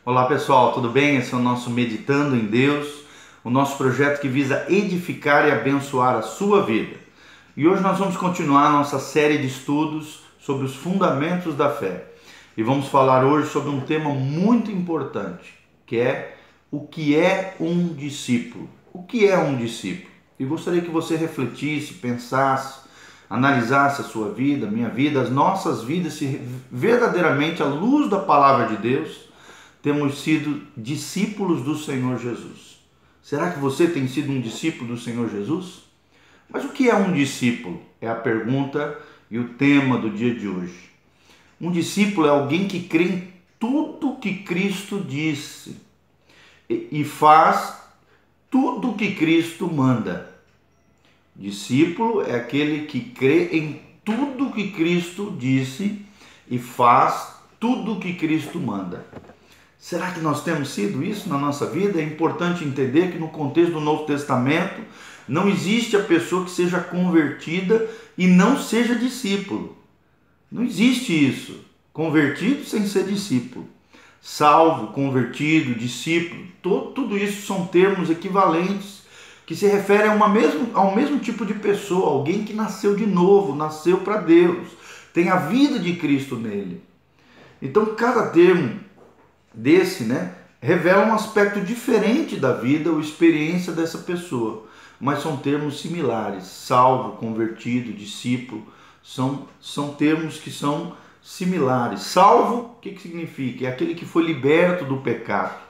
Olá pessoal, tudo bem? Esse é o nosso Meditando em Deus, o nosso projeto que visa edificar e abençoar a sua vida. E hoje nós vamos continuar a nossa série de estudos sobre os fundamentos da fé. E vamos falar hoje sobre um tema muito importante, que é o que é um discípulo. O que é um discípulo? E gostaria que você refletisse, pensasse, analisasse a sua vida, a minha vida, as nossas vidas, se verdadeiramente à luz da palavra de Deus temos sido discípulos do Senhor Jesus. Será que você tem sido um discípulo do Senhor Jesus? Mas o que é um discípulo? É a pergunta e o tema do dia de hoje. Um discípulo é alguém que crê em tudo que Cristo disse e faz tudo o que Cristo manda. Discípulo é aquele que crê em tudo que Cristo disse e faz tudo o que Cristo manda. Será que nós temos sido isso na nossa vida? É importante entender que no contexto do Novo Testamento não existe a pessoa que seja convertida e não seja discípulo. Não existe isso. Convertido sem ser discípulo. Salvo, convertido, discípulo, tudo isso são termos equivalentes que se referem ao mesmo tipo de pessoa, alguém que nasceu de novo, nasceu para Deus, tem a vida de Cristo nele. Então cada termo desse, revela um aspecto diferente da vida ou experiência dessa pessoa, mas são termos similares. Salvo, convertido, discípulo, são termos que são similares. Salvo, o que significa? É aquele que foi liberto do pecado,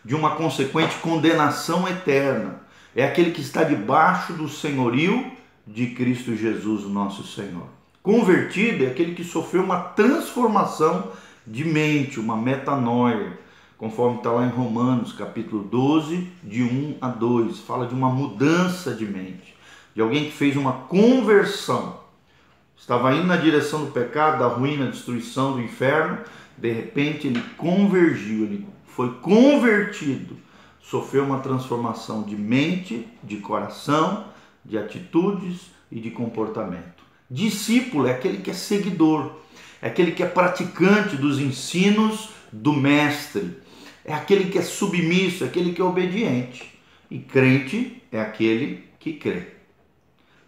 de uma consequente condenação eterna. É aquele que está debaixo do senhorio de Cristo Jesus, o nosso Senhor. Convertido é aquele que sofreu uma transformação de mente, uma metanoia, conforme está lá em Romanos, capítulo 12, de 1 a 2, fala de uma mudança de mente, de alguém que fez uma conversão, estava indo na direção do pecado, da ruína, da destruição, do inferno, de repente ele convergiu, ele foi convertido, sofreu uma transformação de mente, de coração, de atitudes e de comportamento. Discípulo é aquele que é seguidor, é aquele que é praticante dos ensinos do mestre, é aquele que é submisso, é aquele que é obediente. E crente é aquele que crê.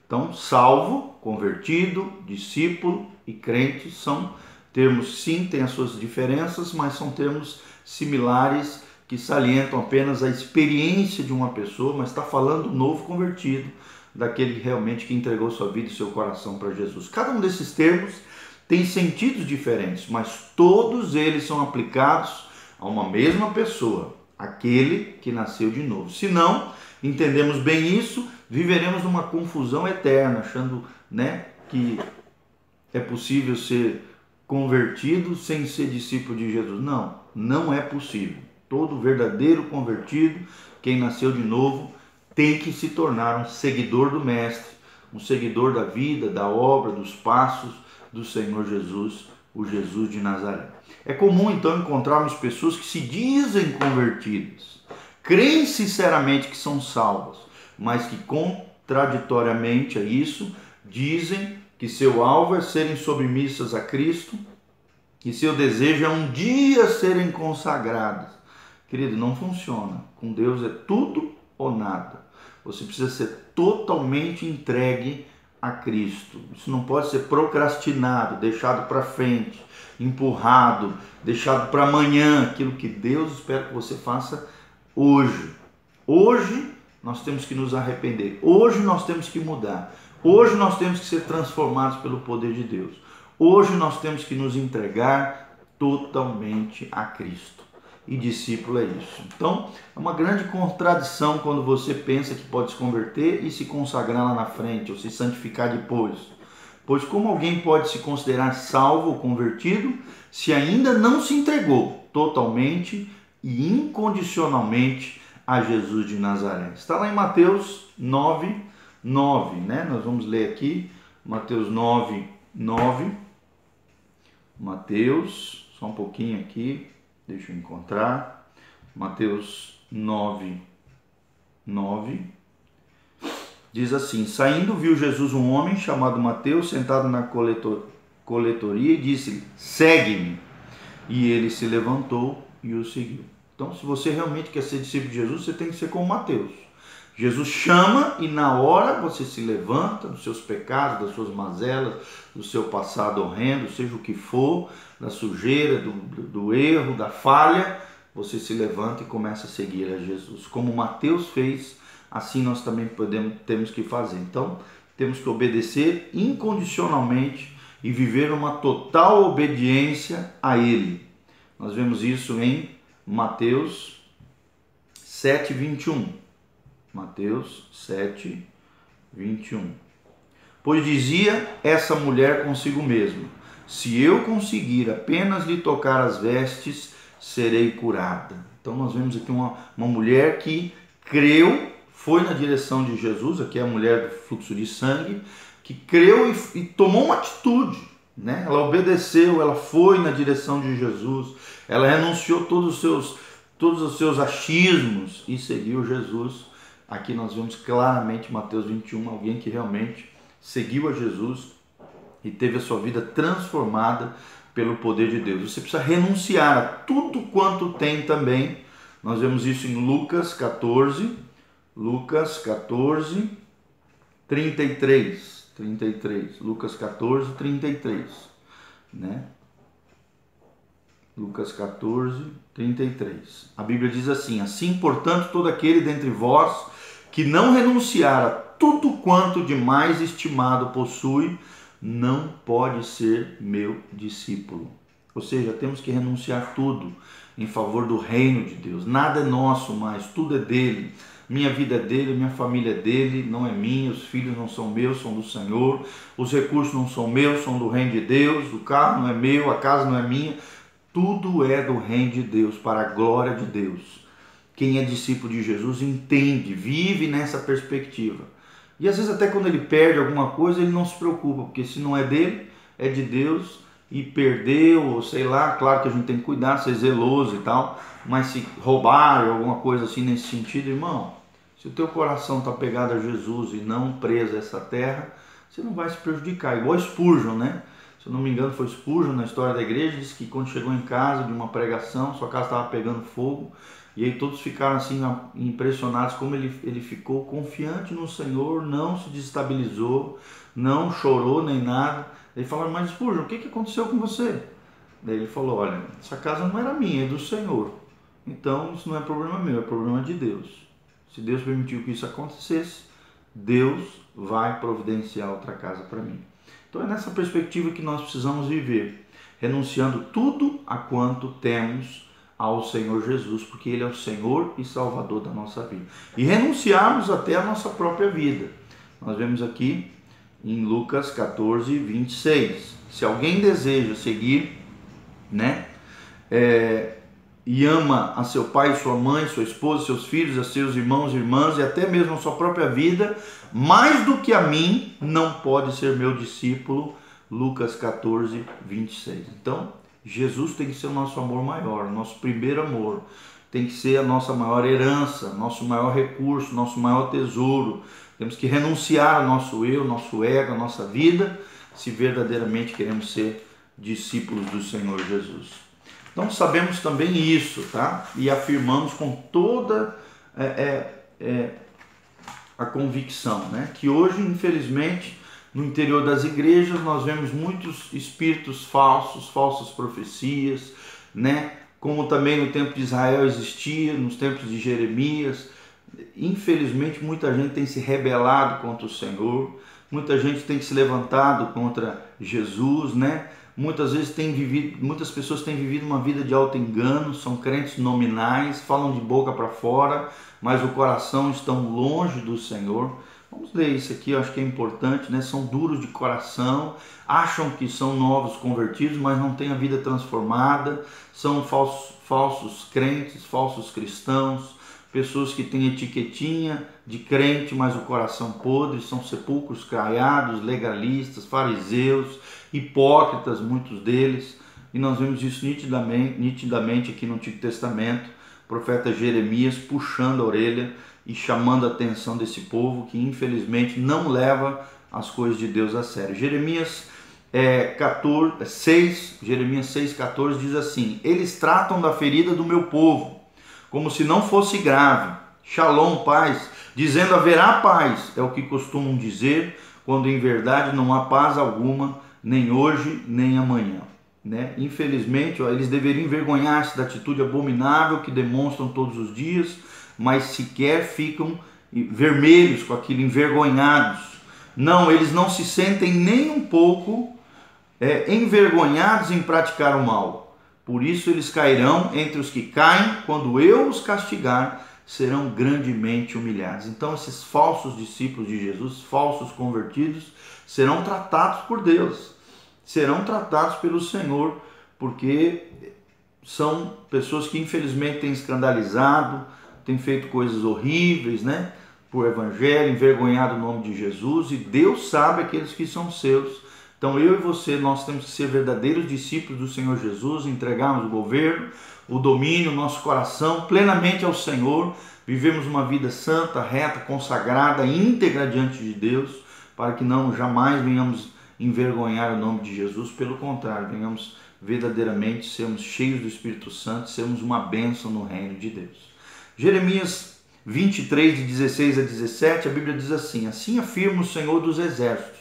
Então, salvo, convertido, discípulo e crente são termos, sim, têm as suas diferenças, mas são termos similares que salientam apenas a experiência de uma pessoa, mas está falando do novo convertido, daquele realmente que entregou sua vida e seu coração para Jesus. Cada um desses termos tem sentidos diferentes, mas todos eles são aplicados a uma mesma pessoa, aquele que nasceu de novo. Se não entendemos bem isso, viveremos numa confusão eterna, achando que é possível ser convertido sem ser discípulo de Jesus. Não, não é possível. Todo verdadeiro convertido, quem nasceu de novo, tem que se tornar um seguidor do Mestre, um seguidor da vida, da obra, dos passos do Senhor Jesus, o Jesus de Nazaré. É comum então encontrarmos pessoas que se dizem convertidas, creem sinceramente que são salvas, mas que contraditoriamente a isso dizem que seu alvo é serem submissas a Cristo e seu desejo é um dia serem consagradas. Querido, não funciona. Com Deus é tudo ou nada. Você precisa ser totalmente entregue a Cristo. Isso não pode ser procrastinado, deixado para frente, empurrado, deixado para amanhã, aquilo que Deus espera que você faça hoje. Hoje nós temos que nos arrepender, hoje nós temos que mudar, hoje nós temos que ser transformados pelo poder de Deus, hoje nós temos que nos entregar totalmente a Cristo. E discípulo é isso. Então, é uma grande contradição quando você pensa que pode se converter e se consagrar lá na frente, ou se santificar depois. Pois como alguém pode se considerar salvo ou convertido se ainda não se entregou totalmente e incondicionalmente a Jesus de Nazaré? Está lá em Mateus 9, 9, Nós vamos ler aqui, Mateus 9, 9. Mateus, só um pouquinho aqui. Deixa eu encontrar. Mateus 9, 9. Diz assim: saindo, viu Jesus um homem chamado Mateus sentado na coletoria e disse: segue-me. E ele se levantou e o seguiu. Então, se você realmente quer ser discípulo de Jesus, você tem que ser como Mateus. Jesus chama e na hora você se levanta dos seus pecados, das suas mazelas, do seu passado horrendo, seja o que for, da sujeira, do erro, da falha, você se levanta e começa a seguir a Jesus. Como Mateus fez, assim nós também temos que fazer. Então, temos que obedecer incondicionalmente e viver uma total obediência a Ele. Nós vemos isso em Mateus 7:21. Mateus 7:21. Pois dizia essa mulher consigo mesma: se eu conseguir apenas lhe tocar as vestes, serei curada. Então nós vemos aqui uma mulher que creu, foi na direção de Jesus, aqui é a mulher do fluxo de sangue, que creu e tomou uma atitude, né? Ela obedeceu, ela foi na direção de Jesus, ela renunciou todos os seus achismos e seguiu Jesus. Aqui nós vemos claramente Mateus 21, alguém que realmente seguiu a Jesus e teve a sua vida transformada pelo poder de Deus. Você precisa renunciar a tudo quanto tem também. Nós vemos isso em Lucas 14, 33. Lucas 14, 33, né? Lucas 14, 33. A Bíblia diz assim: assim, portanto, todo aquele dentre vós que não renunciar a tudo quanto de mais estimado possui, não pode ser meu discípulo. Ou seja, temos que renunciar tudo em favor do reino de Deus. Nada é nosso mais, tudo é dele. Minha vida é dele, minha família é dele, não é minha, os filhos não são meus, são do Senhor, os recursos não são meus, são do reino de Deus, o carro não é meu, a casa não é minha, tudo é do reino de Deus, para a glória de Deus. Quem é discípulo de Jesus entende, vive nessa perspectiva. E às vezes até quando ele perde alguma coisa, ele não se preocupa, porque se não é dele, é de Deus, e perdeu, ou sei lá, claro que a gente tem que cuidar, ser zeloso e tal, mas se roubar alguma coisa assim nesse sentido, irmão, se o teu coração está pegado a Jesus e não preso a essa terra, você não vai se prejudicar, igual Spurgeon, né? Se eu não me engano foi Spurgeon na história da igreja, disse que quando chegou em casa de uma pregação, sua casa estava pegando fogo, e aí todos ficaram assim impressionados como ele ficou confiante no Senhor, não se desestabilizou, não chorou nem nada. Ele falou: mas Spurgeon, o que aconteceu com você? Daí ele falou: olha, essa casa não era minha, é do Senhor. Então isso não é problema meu, é problema de Deus. Se Deus permitiu que isso acontecesse, Deus vai providenciar outra casa para mim. Então é nessa perspectiva que nós precisamos viver, renunciando tudo a quanto temos ao Senhor Jesus, porque Ele é o Senhor e Salvador da nossa vida. E renunciarmos até a nossa própria vida. Nós vemos aqui em Lucas 14, 26. Se alguém deseja seguir, né, e ama a seu pai, sua mãe, sua esposa, seus filhos, a seus irmãos e irmãs, e até mesmo a sua própria vida, mais do que a mim, não pode ser meu discípulo. Lucas 14, 26. Então, Jesus tem que ser o nosso amor maior, o nosso primeiro amor, tem que ser a nossa maior herança, nosso maior recurso, nosso maior tesouro. Temos que renunciar ao nosso eu, nosso ego, a nossa vida, se verdadeiramente queremos ser discípulos do Senhor Jesus. Então sabemos também isso, tá? E afirmamos com toda a convicção, né? Que hoje, infelizmente, no interior das igrejas nós vemos muitos espíritos falsos, falsas profecias, né? Como também no tempo de Israel existia, nos tempos de Jeremias. Infelizmente muita gente tem se rebelado contra o Senhor, muita gente tem se levantado contra Jesus, né? Muitas pessoas têm vivido uma vida de auto-engano, são crentes nominais, falam de boca para fora, mas o coração estão longe do Senhor. Vamos ler isso aqui, eu acho que é importante, né? São duros de coração, acham que são novos convertidos, mas não têm a vida transformada, são falsos crentes, falsos cristãos, pessoas que têm etiquetinha de crente, mas o coração podre, são sepulcros caiados, legalistas, fariseus, hipócritas, muitos deles, e nós vemos isso nitidamente aqui no Antigo Testamento, o profeta Jeremias puxando a orelha e chamando a atenção desse povo que infelizmente não leva as coisas de Deus a sério. Jeremias Jeremias 6,14 diz assim: eles tratam da ferida do meu povo como se não fosse grave. Shalom, paz, dizendo haverá paz, é o que costumam dizer, quando em verdade não há paz alguma, nem hoje, nem amanhã. Né? Infelizmente, eles deveriam envergonhar-se da atitude abominável que demonstram todos os dias, mas sequer ficam vermelhos com aquilo, envergonhados. Não, eles não se sentem nem um pouco envergonhados em praticar o mal. Por isso eles cairão entre os que caem, quando eu os castigar, serão grandemente humilhados. Então esses falsos discípulos de Jesus, falsos convertidos, serão tratados por Deus, serão tratados pelo Senhor, porque são pessoas que infelizmente têm escandalizado, têm feito coisas horríveis, né? Por evangelho, envergonhado o nome de Jesus, e Deus sabe aqueles que são seus. Então eu e você, nós temos que ser verdadeiros discípulos do Senhor Jesus, entregarmos o governo, o domínio, o nosso coração plenamente ao Senhor, vivemos uma vida santa, reta, consagrada, íntegra diante de Deus, para que não jamais venhamos envergonhar o nome de Jesus, pelo contrário, venhamos verdadeiramente sermos cheios do Espírito Santo, sermos uma bênção no reino de Deus. Jeremias 23, de 16 a 17, a Bíblia diz assim: assim afirma o Senhor dos Exércitos: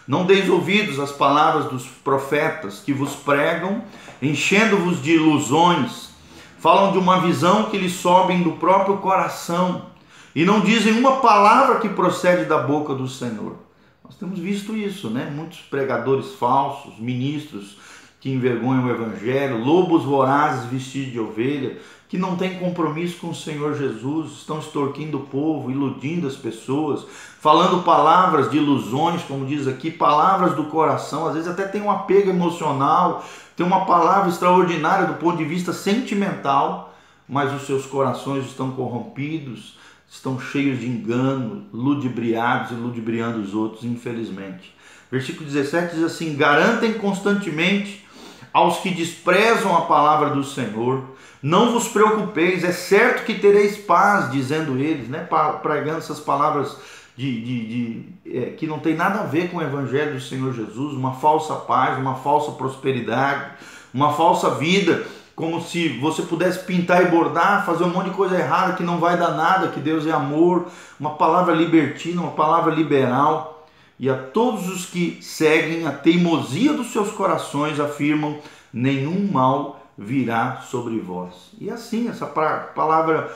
não deis ouvidos às palavras dos profetas que vos pregam, enchendo-vos de ilusões. Falam de uma visão que lhes sobem do próprio coração e não dizem uma palavra que procede da boca do Senhor. Nós temos visto isso, né? Muitos pregadores falsos, ministros que envergonham o evangelho, lobos vorazes vestidos de ovelha, que não têm compromisso com o Senhor Jesus, estão extorquindo o povo, iludindo as pessoas, falando palavras de ilusões, como diz aqui, palavras do coração, às vezes até tem um apego emocional, tem uma palavra extraordinária do ponto de vista sentimental, mas os seus corações estão corrompidos, estão cheios de engano, ludibriados e ludibriando os outros, infelizmente. Versículo 17 diz assim: garantem constantemente aos que desprezam a palavra do Senhor, não vos preocupeis, é certo que tereis paz, dizendo eles, né? Pregando essas palavras que não tem nada a ver com o evangelho do Senhor Jesus, uma falsa paz, uma falsa prosperidade, uma falsa vida, como se você pudesse pintar e bordar, fazer um monte de coisa errada que não vai dar nada, que Deus é amor, uma palavra libertina, uma palavra liberal. E a todos os que seguem a teimosia dos seus corações afirmam: nenhum mal virá sobre vós. E assim, essa palavra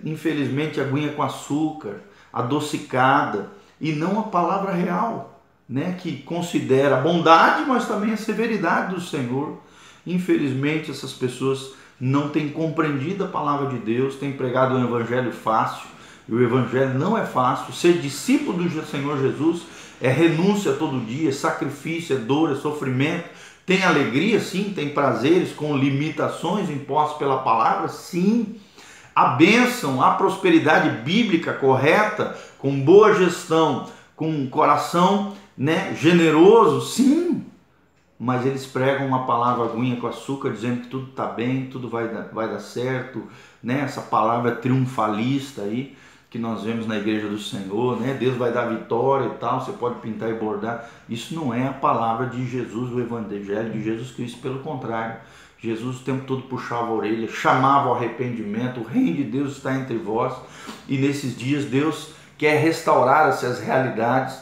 infelizmente aguinha com açúcar, adocicada, e não a palavra real, né? Que considera a bondade, mas também a severidade do Senhor. Infelizmente essas pessoas não têm compreendido a palavra de Deus, têm pregado um evangelho fácil, e o evangelho não é fácil. Ser discípulo do Senhor Jesus é renúncia todo dia, é sacrifício, é dor, é sofrimento. Tem alegria, sim, tem prazeres com limitações impostas pela palavra, sim. A bênção, a prosperidade bíblica correta, com boa gestão, com um coração, né, generoso, sim. Mas eles pregam uma palavra aguinha com açúcar, dizendo que tudo está bem, tudo vai dar certo, né? Essa palavra triunfalista aí, que nós vemos na igreja do Senhor, né? Deus vai dar vitória e tal, você pode pintar e bordar. Isso não é a palavra de Jesus, o evangelho de Jesus Cristo, pelo contrário. Jesus o tempo todo puxava a orelha, chamava ao arrependimento, o reino de Deus está entre vós, e nesses dias Deus quer restaurar essas realidades,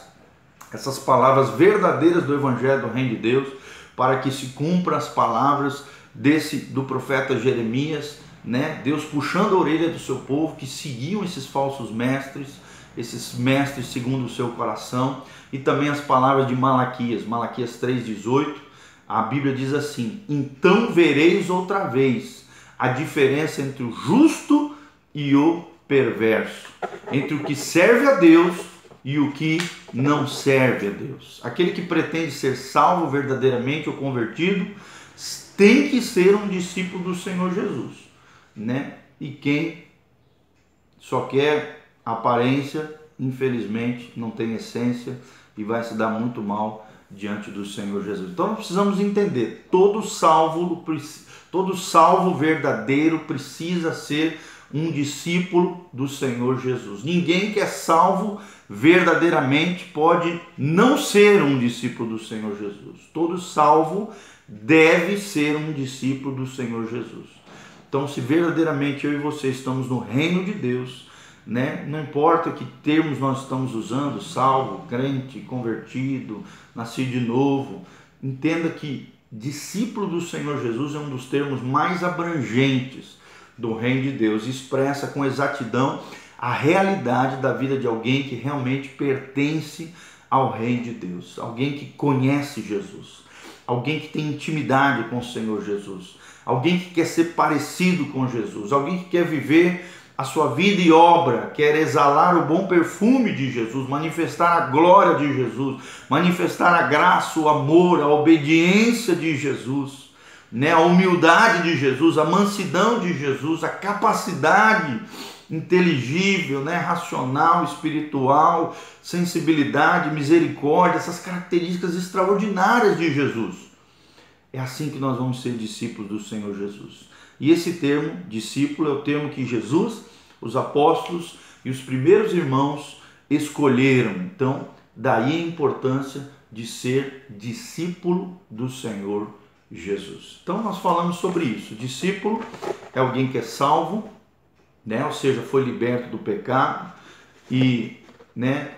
essas palavras verdadeiras do evangelho do reino de Deus, para que se cumpram as palavras do profeta Jeremias, né? Deus puxando a orelha do seu povo que seguiam esses falsos mestres, esses mestres segundo o seu coração, e também as palavras de Malaquias 3,18, a Bíblia diz assim: então vereis outra vez a diferença entre o justo e o perverso, entre o que serve a Deus e o que não serve a Deus. Aquele que pretende ser salvo verdadeiramente ou convertido tem que ser um discípulo do Senhor Jesus, né? E quem só quer aparência, infelizmente, não tem essência e vai se dar muito mal diante do Senhor Jesus. Então nós precisamos entender, todo salvo verdadeiro precisa ser um discípulo do Senhor Jesus. Ninguém que é salvo verdadeiramente pode não ser um discípulo do Senhor Jesus. Todo salvo deve ser um discípulo do Senhor Jesus. Então, se verdadeiramente eu e você estamos no reino de Deus, né? Não importa que termos nós estamos usando, salvo, crente, convertido, nascido de novo, entenda que discípulo do Senhor Jesus é um dos termos mais abrangentes do reino de Deus, expressa com exatidão a realidade da vida de alguém que realmente pertence ao reino de Deus, alguém que conhece Jesus, alguém que tem intimidade com o Senhor Jesus, alguém que quer ser parecido com Jesus, alguém que quer viver a sua vida e obra, quer exalar o bom perfume de Jesus, manifestar a glória de Jesus, manifestar a graça, o amor, a obediência de Jesus, né? A humildade de Jesus, a mansidão de Jesus, a capacidade inteligível, né? Racional, espiritual, sensibilidade, misericórdia, essas características extraordinárias de Jesus. É assim que nós vamos ser discípulos do Senhor Jesus. E esse termo, discípulo, é o termo que Jesus, os apóstolos e os primeiros irmãos escolheram. Então, daí a importância de ser discípulo do Senhor Jesus. Então, nós falamos sobre isso. Discípulo é alguém que é salvo, né? Ou seja, foi liberto do pecado e, né,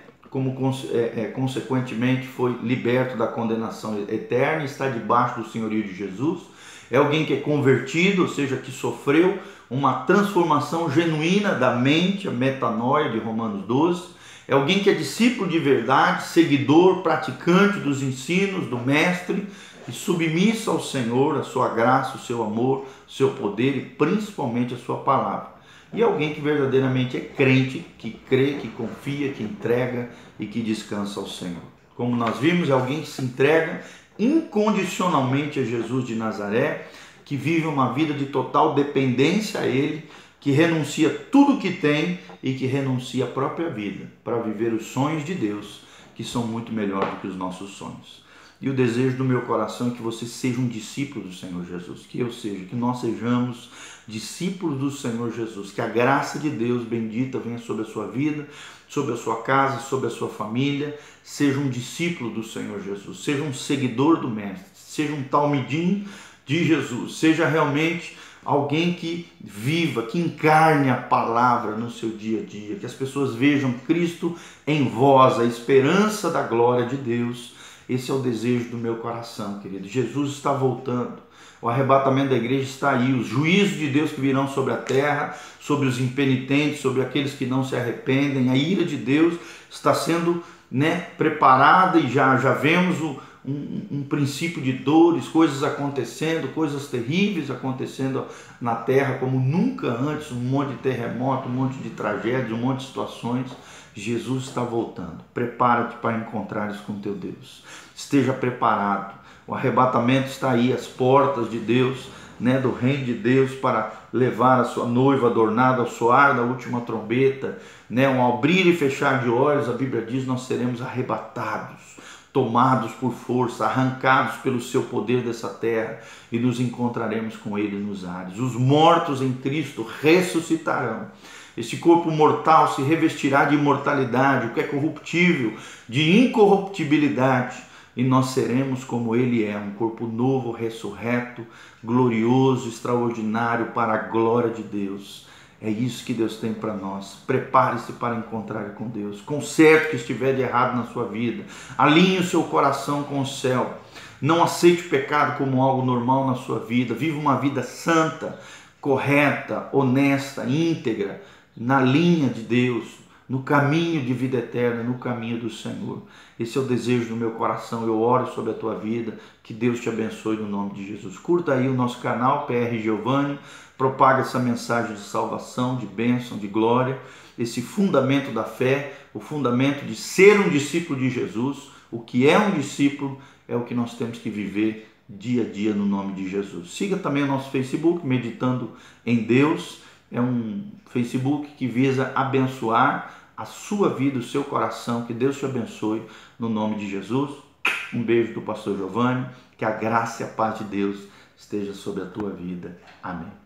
consequentemente foi liberto da condenação eterna, está debaixo do senhorio de Jesus. É alguém que é convertido, ou seja, que sofreu uma transformação genuína da mente, a metanoia de Romanos 12. É alguém que é discípulo de verdade, seguidor, praticante dos ensinos do Mestre e submisso ao Senhor, a sua graça, o seu amor, o seu poder e principalmente a sua palavra. E alguém que verdadeiramente é crente, que crê, que confia, que entrega e que descansa ao Senhor. Como nós vimos, é alguém que se entrega incondicionalmente a Jesus de Nazaré, que vive uma vida de total dependência a Ele, que renuncia tudo que tem e que renuncia a própria vida para viver os sonhos de Deus, que são muito melhores do que os nossos sonhos. E o desejo do meu coração é que você seja um discípulo do Senhor Jesus, que eu seja, que nós sejamos discípulos do Senhor Jesus, que a graça de Deus bendita venha sobre a sua vida, sobre a sua casa, sobre a sua família. Seja um discípulo do Senhor Jesus, seja um seguidor do Mestre, seja um talmidim de Jesus, seja realmente alguém que viva, que encarne a palavra no seu dia a dia, que as pessoas vejam Cristo em vós, a esperança da glória de Deus. Esse é o desejo do meu coração, querido. Jesus está voltando. O arrebatamento da igreja está aí. Os juízos de Deus que virão sobre a terra, sobre os impenitentes, sobre aqueles que não se arrependem. A ira de Deus está sendo, preparada e já vemos um princípio de dores, coisas acontecendo, coisas terríveis acontecendo na terra como nunca antes. Um monte de terremoto, um monte de tragédias, um monte de situações. Jesus está voltando. Prepara-te para encontrares com teu Deus. Esteja preparado. O arrebatamento está aí, as portas de Deus, do reino de Deus, para levar a sua noiva adornada ao soar da última trombeta, um abrir e fechar de olhos. A Bíblia diz: nós seremos arrebatados, tomados por força, arrancados pelo seu poder dessa terra e nos encontraremos com Ele nos ares. Os mortos em Cristo ressuscitarão. Este corpo mortal se revestirá de imortalidade, o que é corruptível, de incorruptibilidade, e nós seremos como Ele é, um corpo novo, ressurreto, glorioso, extraordinário, para a glória de Deus. É isso que Deus tem para nós. Prepare-se para encontrar com Deus. Conserte o que estiver de errado na sua vida. Alinhe o seu coração com o céu. Não aceite o pecado como algo normal na sua vida. Viva uma vida santa, correta, honesta, íntegra, na linha de Deus, no caminho de vida eterna, no caminho do Senhor. Esse é o desejo do meu coração. Eu oro sobre a tua vida. Que Deus te abençoe no nome de Jesus. Curta aí o nosso canal, PR Giovanni. Propaga essa mensagem de salvação, de bênção, de glória. Esse fundamento da fé, o fundamento de ser um discípulo de Jesus. O que é um discípulo é o que nós temos que viver dia a dia no nome de Jesus. Siga também o nosso Facebook, Meditando em Deus. É um Facebook que visa abençoar a sua vida, o seu coração. Que Deus te abençoe no nome de Jesus. Um beijo do pastor Giovanni. Que a graça e a paz de Deus esteja sobre a tua vida. Amém.